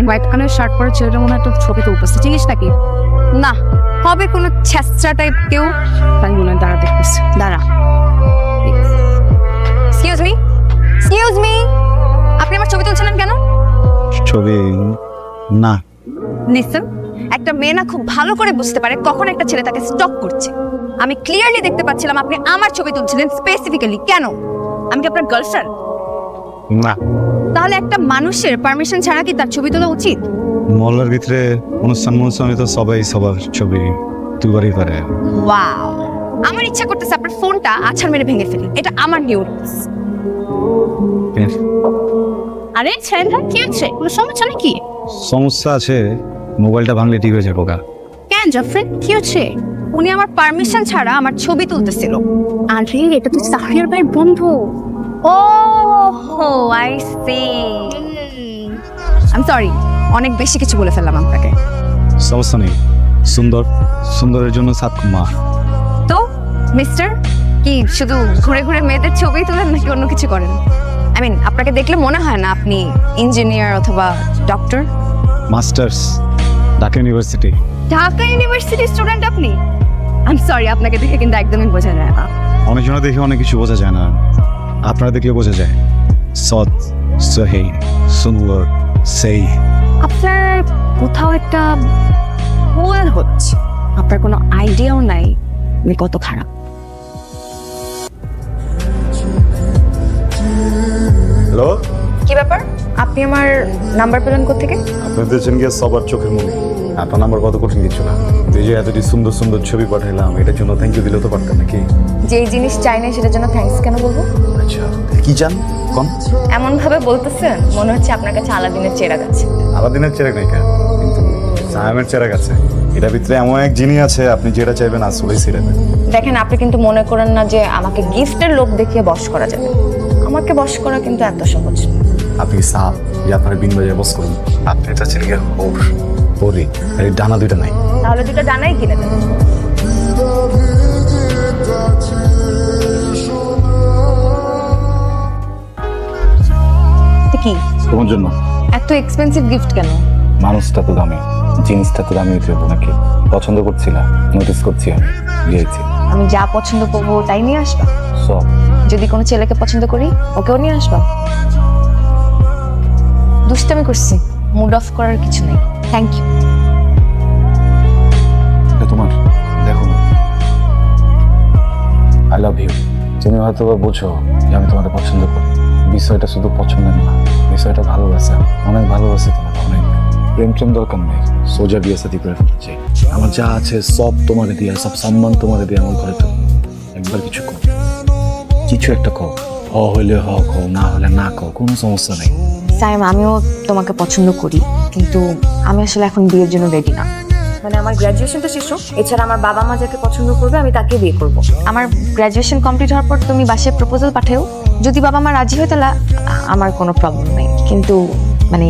White colour shirt পরে ছেলেটা মনে হয় একটা ছবিতে উপস্থিত, চিনিস নাকি? না, হবে কোনো ছ্যাঁচড়া টাইপ কেউ। তাই বলে দাঁড়া দেখতেছি। দাঁড়া, এক্সকিউজ মি, এক্সকিউজ মি, আপনি আমার ছবি তুলছিলেন কেন? ছবি না, লিসেন, একটা মেয়ে না খুব ভালো করে বুঝতে পারে কখন একটা ছেলে তাকে স্টক করছে। আমি ক্লিয়ারলি দেখতে পাচ্ছিলাম আপনি আমার ছবি তুলছিলেন। স্পেসিফিক্যালি কেন? আমি কি আপনার গার্লফ্রেন্ড? না। তাহলে একটা মানুষের পারমিশন ছাড়া কি তার ছবি তোলা উচিত? মহল্লার ভিতরে অনুষ্ঠানে তো সবাই সবার ছবি তুলবারই পারে। ওয়াও, আমার ইচ্ছা করতেছে আপনার ফোনটা আছাড় মেরে ভেঙে ফেলি। এটা আমার নিউ রুলস। আরে ছেলেটা কি হচ্ছে? কোনো সমস্যা নাকি? সমস্যা আছে, মোবাইলটা ভাঙলে ঠিক হয়ে যাবে। কেন জাফরিন, কি হচ্ছে? উনি আমার পারমিশন ছাড়া আমার ছবি তুলতেছিল। আরে এটা তো সাফিয়ার ভাইয়ের বন্ধু। ও হো, I see. I am sorry, অনেক বেশি কিছু বলে ফেললাম আপনাকে। সমস্যা নেই, সুন্দরের জন্য সাত মা। তো মিস্টার, কি শুধু ঘুরে ঘুরে মেয়েদের ছবি তোলেন নাকি অন্য কিছু করেন? আই মিন, আপনাকে দেখলে মনে হয় না আপনি ইঞ্জিনিয়ার অথবা doctor? Masters, Dhaka university. Dhaka ইউনিভার্সিটির স্টুডেন্ট আপনি? আই এম সরি, আপনাকে দেখে কিন্তু একদমই বোঝা যায় না। অনেকজনে দেখে অনেক কিছু বোঝা যায় না, আপনারা দেখলে বোঝা যায়। সৎ, সহি, সুন্দর, সেই। আপনার কোথাও একটা ভুল হচ্ছে। আপনার কোনো আইডিয়াও নাই আমি কত খারাপ। হ্যালো, কি ব্যাপার? আপনি আমার নাম্বার পেলেন কোত্থেকে? আপনি দিয়েছেন গিয়ে সবার চোখের মনে। আপনার নাম্বার কত কঠিন কিছু না। এই যে এতটি সুন্দর সুন্দর ছবি পাঠাইলাম, এটার জন্য থ্যাংক ইউ দিলে তো পারতেন নাকি? যেই জিনিস চাই না সেটার জন্য থ্যাঙ্কস কেন বলবো? আচ্ছা, কি চান কোন? এমন ভাবে বলতেছেন মনে হচ্ছে আপনার কাছে আলাদিনের চেরাগ আছে। আলাদিনের চেরাগ নাই কেন, কিন্তু সায়ামের চেরাগ আছে। এটার ভিতরে এমন এক জিনিস আছে, আপনি যেটা চাইবেন আসলেই সেটা পাবেন। দেখেন, আপনি কিন্তু মনে করেন না যে আমাকে গিফটের লোভ দেখিয়ে বশ করা যাবে। আমাকে বশ করা কিন্তু এত সহজ না। আপনি সাপ, যে আপনার বিন বাজায় বস করুন। আপনি এটা ছেলে গিয়ে হোর পরি, আর এই ডানা দুইটা নাই। তাহলে দুটো জানাই কিনে দেন। কি তোমার জন্য এত এক্সপেন্সিভ গিফট কেন? মানুষটা তো দামি, জিনিসটা তো দামি হতে হবে নাকি? পছন্দ করছিলা, নোটিস করছি আমি, দিয়েছি। আমি যা পছন্দ করবো তাই নিয়ে আসবা? সব। যদি কোনো ছেলেকে পছন্দ করি ওকেও নিয়ে আসবা? দুষ্টামি করছি, মুড অফ করার কিছু নেই। Thank you. তোমার দেখো, আই লাভ ইউ। তুমি হয়তো বা বুঝো যে আমি তোমাকে পছন্দ করি। বিষয়টা শুধু পছন্দের না, বিষয়টা ভালোবাসা। অনেক ভালোবাসি তোমাকে, অনেক। প্রেম দরকার নেই, সোজা বিয়ে সাথে করে ফেলতে চাই। আমার যা আছে সব তোমাকে দিয়ে, সব সম্মান তোমাকে দিয়ে আমার ঘরে তো একবার কিছু কর, কিছু একটা কর। হ হইলে হ কও, না হলে না কও, কোনো সমস্যা নেই। সাইম, আমিও তোমাকে পছন্দ করি, কিন্তু আমি আসলে এখন বিয়ের জন্য রেডি না। মানে আমার গ্র্যাজুয়েশনটা শেষ হোক, এছাড়া আমার বাবা মা যাকে পছন্দ করবে আমি তাকে বিয়ে করব। আমার গ্র্যাজুয়েশন কমপ্লিট হওয়ার পর তুমি বাসায় প্রপোজাল পাঠাও, যদি বাবা মা রাজি হয় তাহলে আমার কোনো প্রবলেম নেই। কিন্তু মানে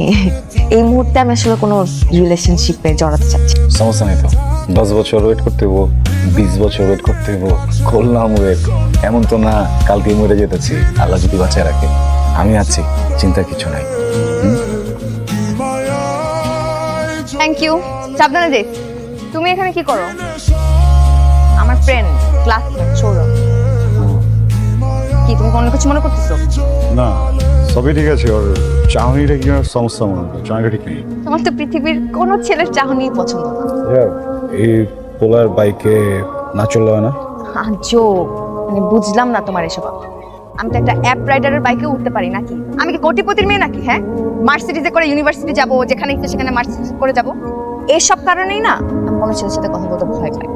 এই মুহূর্তে আমি আসলে কোনো রিলেশনশিপে জড়াতে চাচ্ছি। সমস্যা নেই তো, 10 বছর ওয়েট করতে হবো, 20 বছর ওয়েট করতে হবো, করলাম ওয়েট। এমন তো না কালকে মরে যেতেছি, আল্লাহ যদি বাঁচায় রাখে। আমি আছি, চিন্তা কিছু নাই। Thank you. সাবধানে যাই। তুমি এখানে কি করো? আমার ফ্রেন্ড, ক্লাসমেট সৌরভ। কি তুমি কোনো কিছু মনে করতেছো? না, সবই ঠিক আছে। ওর চাহনিটা কি সমস্যা মনে হয়? চাহনিটা ঠিক নেই। তোমার তো পৃথিবীর কোনো ছেলের চাহনি পছন্দ না। এই পোলার বাইকে না চললে হয় না? আজব, মানে বুঝলাম না তোমার এসব। আমি তো একটা অ্যাপ রাইডারের বাইকে উঠতে পারি নাকি? আমি কি কোটিপতির মেয়ে নাকি? হ্যাঁ, মার্সিডিজে করে ইউনিভার্সিটি যাব, যেখানে ইচ্ছে সেখানে মার্সিডিজ করে যাব। এসব কারণেই না আমি কোনো ছেলের সাথে কথা বলতে ভয় পাই।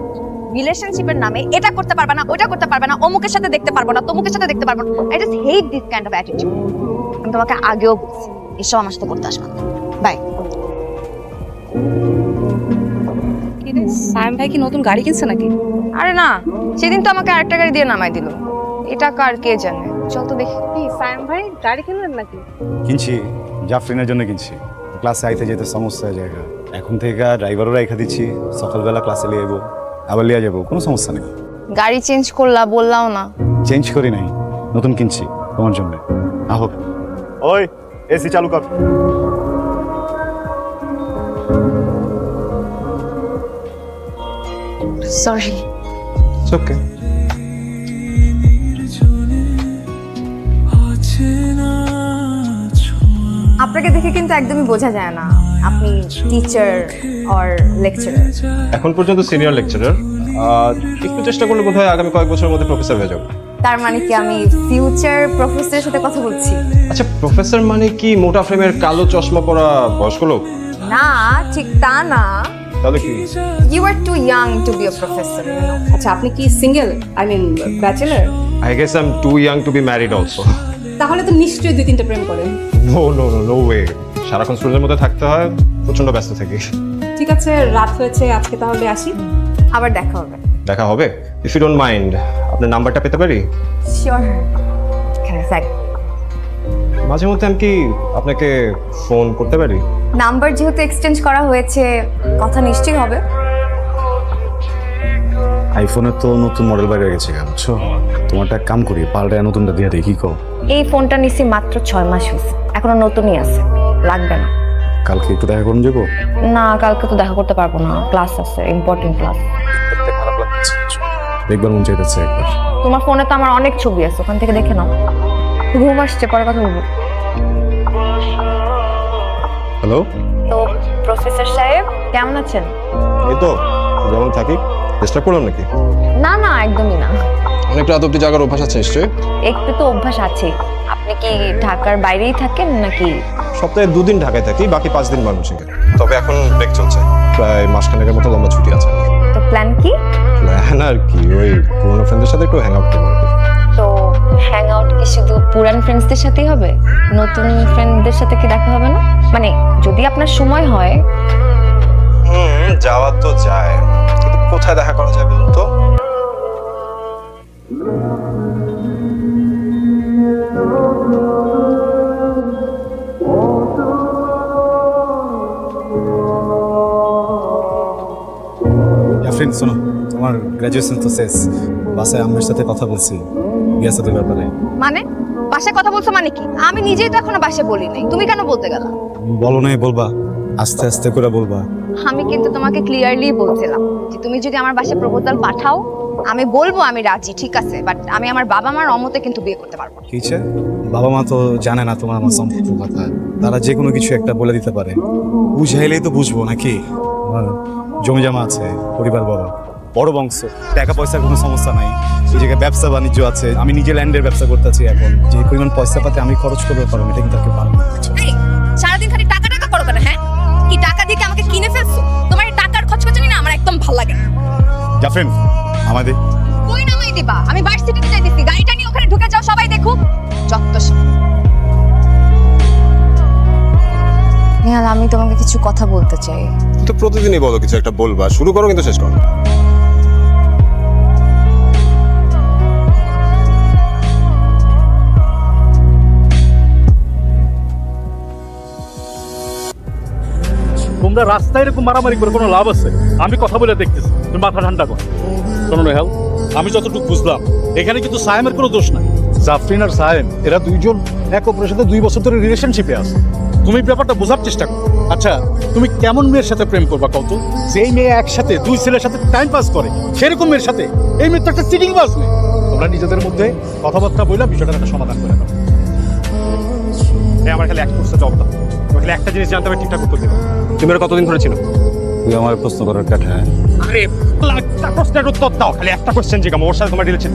রিলেশনশিপের নামে এটা করতে পারবে না, ওটা করতে পারবে না, অমুকের সাথে দেখতে পারবো না, তমুকের সাথে দেখতে পারবো না। I just hate this kind of attitude. আমি তোমাকে আগেও বলছি, এসব আমার সাথে করতে আসবে না। বাই। সাইম ভাই কি নতুন গাড়ি কিনছে নাকি? আরে না, সেদিন তো আমাকে আরেকটা গাড়ি দিয়ে নামাই দিল। এটা কার কে জানে। চল তো দেখি। কি সাইম ভাই গাড়ি কিনলেন নাকি? কিনছি, জাফরিনের জন্য কিনছি। ক্লাসে আইতে যেতে সমস্যা হয় জায়গা। এখন থেকে ড্রাইভারও রেখা দিচ্ছি, সকালবেলা ক্লাসে নিয়ে যাবো, আবার লিয়ে যাবো, কোনো সমস্যা নেই। গাড়ি চেঞ্জ করলা বললাও না। চেঞ্জ করি নাই, নতুন কিনছি তোমার জন্য। আহো, ওই এসি চালু কর। সরি। It's okay. আপনাকে দেখে কিন্তু একদমই বোঝা যায় না আপনি টিচার অর লেকচারার। এখন পর্যন্ত সিনিয়র লেকচারার, একটু চেষ্টা করলে বোধহয় আগামী কয়েক বছরের মধ্যে প্রফেসর হয়ে যাবো। তার মানে কি আমি ফিউচার প্রফেসরের সাথে কথা বলছি? আচ্ছা, প্রফেসর মানে কি মোটা ফ্রেমের কালো চশমা পরা বয়স্ক লোক? না, ঠিক তা না। তাহলে কি? You are too young to be a professor, you know. আচ্ছা, আপনি কি single, I mean bachelor? I guess I am too young to be married also. তাহলে তো নিশ্চয়ই 2-3টা প্রেম করেন। নো ওয়ে, সারাক্ষণ স্টুডেন্টের মধ্যে থাকতে হয়, প্রচন্ড ব্যস্ত থাকি। ঠিক আছে, রাত হয়েছে, আজকে তাহলে আসি। আবার দেখা হবে। দেখা হবে? ইফ ইউ ডোন্ট মাইন্ড, আপনার নাম্বারটা পেতে পারি? শিওর। মাঝে মধ্যে আমি কি আপনাকে ফোন করতে পারি? নাম্বার যেহেতু এক্সচেঞ্জ করা হয়েছে, কথা নিশ্চয়ই হবে। আইফোনের তো নতুন মডেল বাইরে গেছে, বুঝছো? তোমারটা এক কাম করি, পাল্টায় নতুনটা দিয়ে দেখি কো। এই ফোনটা নিছি মাত্র 6 মাস হয়েছে, এখনো নতুনই আছে, লাগবে না। কালকে একটু দেখা করুন যাবো? না, কালকে তো দেখা করতে পারবো না, ক্লাস আছে, ইম্পর্টেন্ট ক্লাস। খারাপ লাগছে, দেখবার মন চাইতেছে একবার। তোমার ফোনে তো আমার অনেক ছবি আছে, ওখান থেকে দেখে নাও। ঘুম আসছে, পরে কথা বলবো। হ্যালো, তো প্রফেসর সাহেব কেমন আছেন? এই তো যেমন থাকি। চেষ্টা করলাম নাকি? না না, একদমই না। অনেকটা রাত অব্দি জাগার অভ্যাস আছে নিশ্চয়ই? একটু তো অভ্যাস আছে। আপনি কি ঢাকার বাইরেই থাকেন নাকি? সপ্তাহে 2 দিন ঢাকায় থাকি, বাকি 5 দিন ময়মনসিংহে। তবে এখন ব্রেক চলছে, প্রায় মাসখানেকের মতো লম্বা ছুটি আছে। তো প্ল্যান কি? প্ল্যান আর কি, ওই পুরোনো ফ্রেন্ডদের সাথে একটু হ্যাং আউট করবো। তো হ্যাং আউট কি শুধু পুরান ফ্রেন্ডসদের সাথেই হবে? নতুন ফ্রেন্ডদের সাথে কি দেখা হবে না? মানে যদি আপনার সময় হয়। যাওয়া তো যায়, কিন্তু কোথায় দেখা করা যায় বলুন তো? ফ্রেন্ড শোনো, তোমার গ্র্যাজুয়েশন তো শেষ, বাসায় আম্মের সাথে কথা বলছি বিয়ে সাথে ব্যাপারে। মানে বাসায় কথা বলছো মানে কি? আমি নিজেই তো এখনো বাসায় বলি নাই, তুমি কেন বলতে গেলা? বলো নাই, বলবা আস্তে আস্তে করে বলবা। আমি কিন্তু তোমাকে ক্লিয়ারলি বলছিলাম যে তুমি যদি আমার বাসায় প্রপোজাল পাঠাও, আমি বলবো আমি রাজি, ঠিক আছে, বাট আমি আমার বাবা মার অমতে কিন্তু বিয়ে করতে পারবো না। কিছে? বাবা মা তো জানে না তোমার আমার সম্পর্কের কথা, তারা যে কোনো কিছু একটা বলে দিতে পারে, বুঝাইলেই তো বুঝবো নাকি? আমার জমি জমা আছে, পরিবার বড় বংশ, টাকা পয়সার কোনো সমস্যা নাই, এই জায়গায় ব্যবসা বাণিজ্য আছে, আমি নিজে ল্যান্ডের ব্যবসা করতেছি। এখন যে পরিমাণ পয়সা পাতে আমি খরচ করতে পারবো, এটা কিন্তু তাকে পারবো। এই সারাদিন খালি টাকা টাকা করো কেন? হ্যাঁ, কি টাকা দিয়ে কি আমাকে কিনে ফেলছো? তোমার এই টাকার খচখচানি না আমার একদম ভালো লাগে না। জাফরিন, আমাদের কই নামাই দিবা? আমি ভার্সিটিতে যাইতেছি, গাড়িটা নিয়ে ওখানে ঢুকে যাও, সবাই দেখুক। যত সব। নেহাল, আমি তোমাকে কিছু কথা বলতে চাই। তো প্রতিদিনই বলো কিছু একটা বলবা, শুরু করো কিন্তু শেষ করো। তোমরা রাস্তায় এরকম মারামারি করে কোনো লাভ আছে? আমি কথা বলে দেখতেছি, তুমি মাথা ঠান্ডা করো। শোনো নেহাল, আমি যতটুকু বুঝলাম এখানে কিন্তু সায়েমের কোনো দোষ নাই। জাফরিন আর সায়েম এরা দুইজন এক অপরের সাথে 2 বছর ধরে রিলেশনশিপে আছে। তুমি ব্যাপারটা বোঝার চেষ্টা করো। আচ্ছা, তুমি কেমন মেয়ের সাথে প্রেম করবা কত? যেই মেয়ে একসাথে 2 ছেলের সাথে টাইম পাস করে, সেরকম মেয়ের সাথে? এই মেয়ে তো একটা চিটিং বাজ মেয়ে। তোমরা নিজেদের মধ্যে কথাবার্তা বইলা বিষয়টার একটা সমাধান করে দাও। আমার খালি এক কোর্সে জব দাও, খালি একটা জিনিস জানতে হবে, ঠিকঠাক উত্তর দেবো। তুমি আর কতদিন ধরে ছিল? তুই আমার প্রশ্ন করার কাঠা। আরে একটা প্রশ্নের উত্তর দাও, খালি একটা কোশ্চেন জিজ্ঞাসা। ওর সাথে তোমার রিলেশন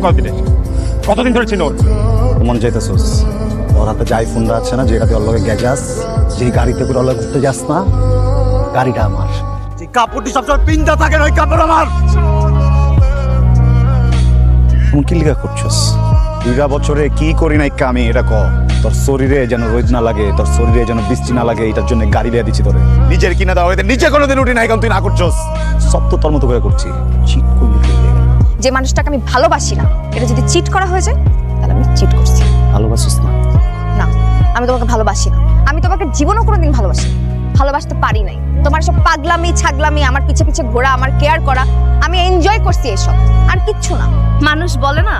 কতদিন ধরে ছিল? মন চাইতেছোস ওর হাতে যে আইফোনটা আছে না, যেটাতে ওর লগে গ্যাজাস, যে গাড়িতে করে ওর লগে ঘুরতে যাস না, গাড়িটা আমার। যে কাপড়টি সবসময় পিন্দা থাকে, ওই কাপড় আমার। তুমি কি লিখা করছস? 2 বছরে কি করি নাই আমি, এটা ক। তোর শরীরে যেন রোদ না লাগে, তোর শরীরে যেন বৃষ্টি না লাগে, এটার জন্য গাড়ি লিয়ে দিচ্ছি তোরে। নিজের কিনা দাও, এদের নিচে কোনোদিন উঠি নাই, কারণ তুই না করছস। সব তো তোর মতো করে করছি। চিট করলি তুই। যে মানুষটাকে আমি ভালোবাসি না, এটা যদি চিট করা হয়ে যায়, তাহলে আমি চিট করছি। ভালোবাসিস না? না, আমি তোমাকে ভালোবাসি না। আমি তোমাকে জীবনও কোনোদিন ভালোবাসি না, ভালোবাসতে পারি নাই। তোমার সব পাগলামি ছাগলামি, আমার পিছে পিছে ঘোরা, আমার কেয়ার করা, আমি এনজয় করছি এসব, আর কিচ্ছু না। মানুষ বলে না,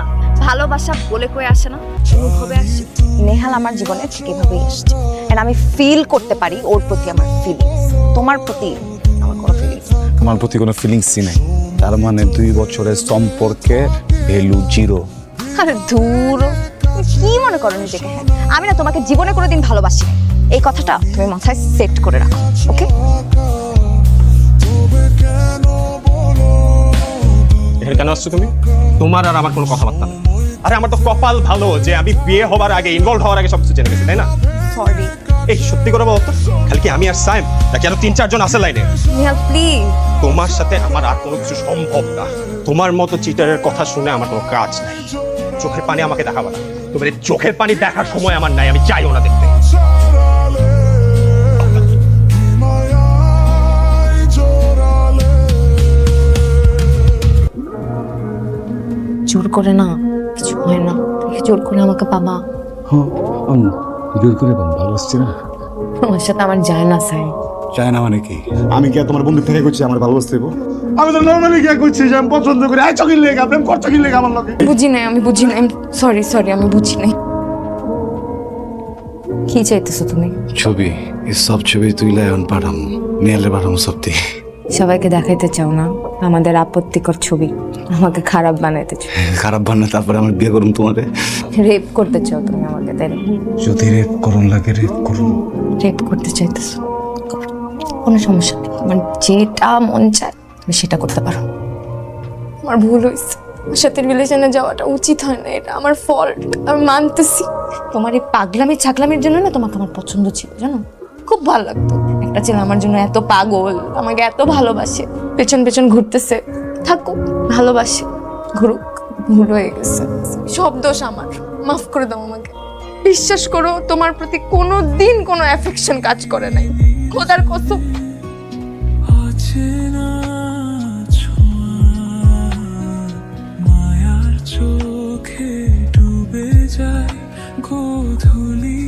ভালোবাসা বলে কয়ে আসে না, অনুভবে আসে। নেহাল আমার জীবনে ঠিক এভাবেই এসছে, আর আমি ফিল করতে পারি ওর প্রতি আমার ফিলিংস, তোমার প্রতি আমার প্রতি কোনো ফিলিংসই নেই, তার মানে 2 বছরের সম্পর্কে ভ্যালু 0। আরে ধুর, তুমি কি মনে করো নিজেকে? হ্যাঁ, আমি না তোমাকে জীবনে কোনোদিন ভালোবাসি নাই। এই কথাটা তুমি মাথায় সেট করে রাখো, ওকে? এখানে কেন আসছো তুমি? তোমার আর আমার কোনো কথাবার্তা নেই। আরে আমার তো কপাল ভালো যে আমি বিয়ে হবার আগে, ইনভলভ হওয়ার আগে সবকিছু জেনে গেছি, তাই না? সরি এই সত্যি করে বলো তো, খালি কি আমি আর সাইম নাকি আরো 3-4 জন আছে লাইনে? নিহাল, প্লিজ। তোমার সাথে আমার আর কোনো কিছু সম্ভব না। তোমার মতো চিটারের কথা শুনে আমার কোনো কাজ নাই। চোখের পানি আমাকে দেখাবা না। তোমার এই চোখের পানি দেখার সময় আমার নাই, আমি চাইও না দেখতে। জোর করে না কিছু হয় না, তুমি জোর করে আমাকে পাবা। হ্যাঁ আম্মু, জোর করে ভালোবাসছি না। তোমার সাথে আমার যায় না সাই। চায় না মানে কি? আমি কি আর তোমার বন্ধু থেকে করছি আমার ভালোবাসতে হইব? আমি তো নর্মালি কি করছি যে আমি পছন্দ করি, আই চকির লেগে প্রেম করছো কি লেগে আমার লগে? বুঝি নাই, আমি বুঝি নাই। সরি সরি, আমি বুঝি নাই। কি চাইতেছো তুমি? ছবি, এই সব ছবি তুইলে এখন পাঠাম, মেলে পাঠাম সত্যি। সবাইকে দেখাইতে চাও না আমাদের আপত্তিকর ছবি, আমাকে খারাপ বানাইতে চাও, খারাপ বান্না, তারপরে আমার বিয়ে করুন তোমারে। রেপ করতে চাও তুমি আমাকে, তাই না? যদি রেপ করুন লাগে রেপ করুন। রেপ করতে চাইতেছো, কোনো সমস্যা নেই। আমার যেটা মন চায় তুমি সেটা করতে পারো। আমার ভুল হয়েছে, আমার সাথে রিলেশনে যাওয়াটা উচিত হয় না, এটা আমার ফল্ট, আমি মানতেছি। তোমার এই পাগলামি ছাগলামির জন্য না তোমাকে আমার পছন্দ ছিল, জানো? খুব ভালো লাগতো একটা ছেলে আমার জন্য এত পাগল, আমাকে এত ভালোবাসে, পেছন পেছন ঘুরতেছে। থাকুক, ভালোবাসে, ঘুরুক। ভুল হয়ে গেছে, সব দোষ আমার, মাফ করে দাও আমাকে। বিশ্বাস করো, তোমার প্রতি কোনো দিন কোনো অ্যাফেকশন কাজ করে নাই, খোদার কসম। মায়ার চোখে ডুবে যায় গোধূলি।